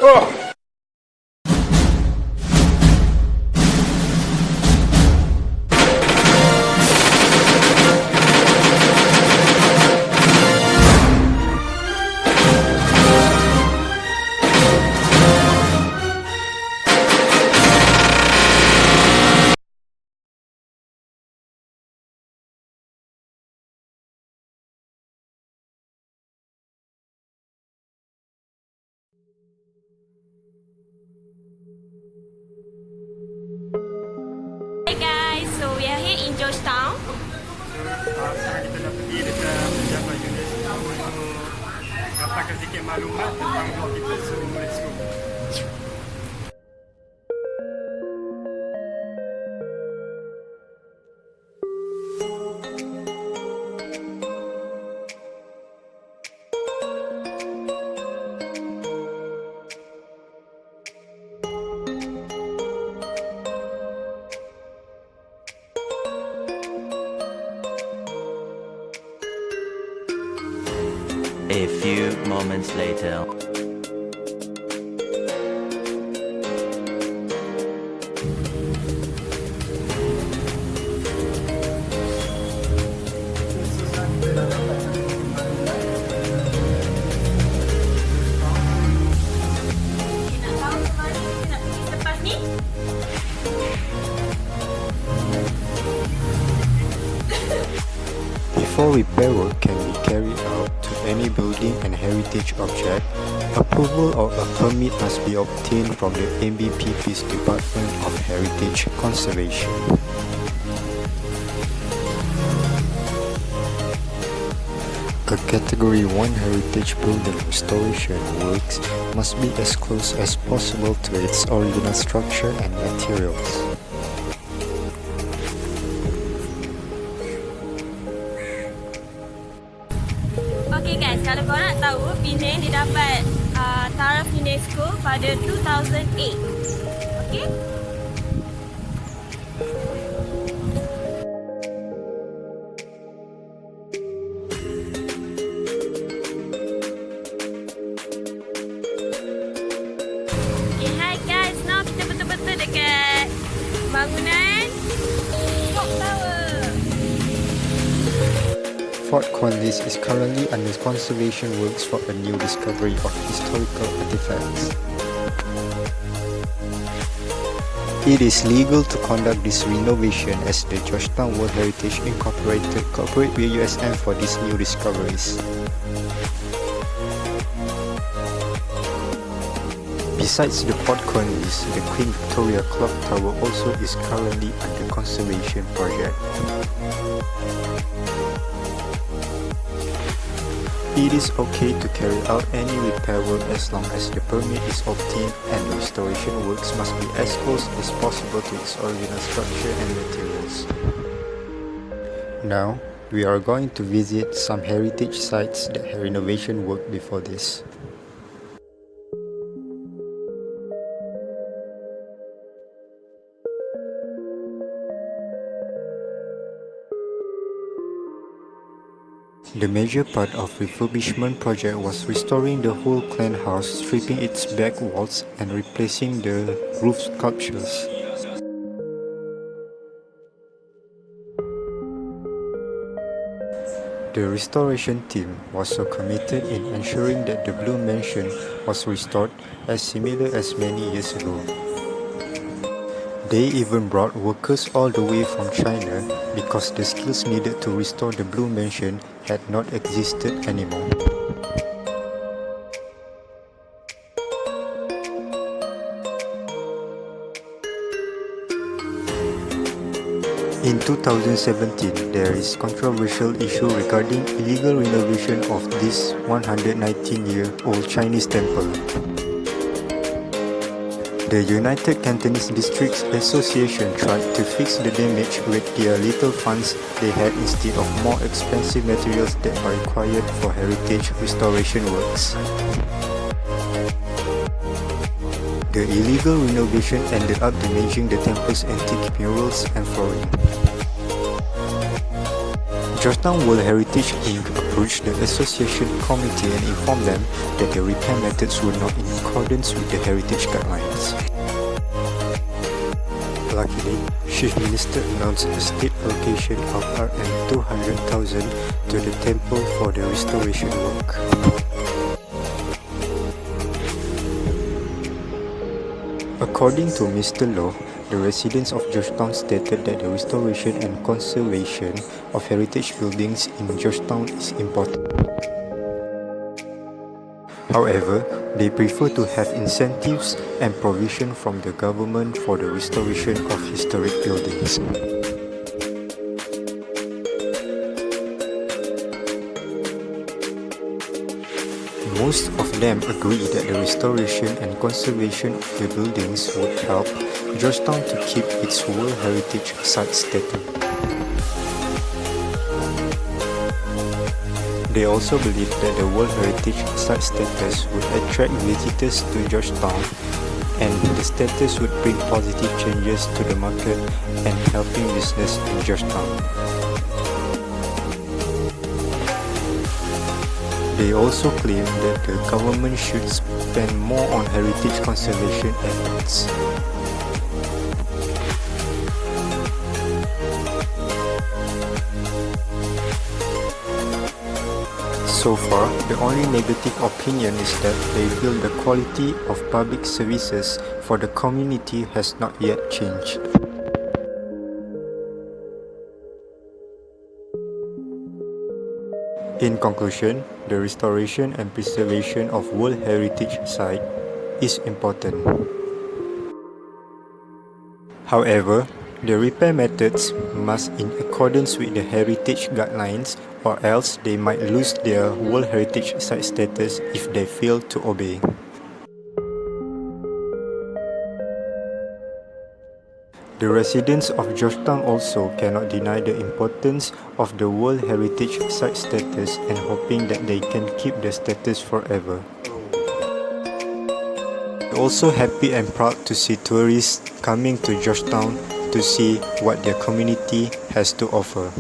Hey guys, so we are here in Georgetown. Sekarang kita dah pergi dekat pejabat UNESCO untuk dapatkan sedikit maklumat tentang blog kita, so let's go. A few moments later. Nak tahu ke mana kita nak pergi selepas ni? Before repair work can be carried out to any building and heritage object, approval or a permit must be obtained from the MBPP's Department of Heritage Conservation. A Category 1 heritage building restoration works must be as close as possible to its original structure and materials. Okay guys, kalau korang nak tahu, Penang dia dapat taraf UNESCO pada 2008. Okay? Okay, hi guys. Now kita betul-betul dekat bangunan Clock Tower. Fort Cornwallis is currently under conservation works for a new discovery of historical artifacts. It is legal to conduct this renovation as the Georgetown World Heritage Incorporated cooperate with USM for these new discoveries. Besides the Fort Cornwallis, the Queen Victoria Clock Tower also is currently under conservation project. It is okay to carry out any repair work as long as the permit is obtained and the restoration works must be as close as possible to its original structure and materials. Now, we are going to visit some heritage sites that had renovation work before this. The major part of refurbishment project was restoring the whole clan house, stripping its back walls and replacing the roof sculptures. The restoration team was so committed in ensuring that the Blue Mansion was restored as similar as many years ago. They even brought workers all the way from China because the skills needed to restore the Blue Mansion had not existed anymore. In 2017, there is controversial issue regarding illegal renovation of this 119-year-old Chinese temple. The United Cantonese Districts Association tried to fix the damage with their little funds they had instead of more expensive materials that are required for heritage restoration works. The illegal renovation ended up damaging the temple's antique murals and flooring. Georgetown World Heritage Inc. approached the association committee and informed them that the repair methods were not in accordance with the heritage guidelines. Luckily, Chief Minister announced a state allocation of Rm200,000 to the temple for the restoration work. According to Mr. Law, the residents of Georgetown stated that the restoration and conservation of heritage buildings in Georgetown is important. However, they prefer to have incentives and provision from the government for the restoration of historic buildings. Most of them agree that the restoration and conservation of the buildings would help Georgetown to keep its World Heritage Site status. They also believe that the World Heritage Site status would attract visitors to Georgetown, and the status would bring positive changes to the market and helping business in Georgetown. They also claim that the government should spend more on heritage conservation efforts. So far, the only negative opinion is that they feel the quality of public services for the community has not yet changed. In conclusion, the restoration and preservation of World Heritage Site is important. However, the repair methods must in accordance with the heritage guidelines, or else they might lose their World Heritage Site status if they fail to obey. The residents of Georgetown also cannot deny the importance of the World Heritage Site status and hoping that they can keep the status forever. They're also happy and proud to see tourists coming to Georgetown to see what their community has to offer.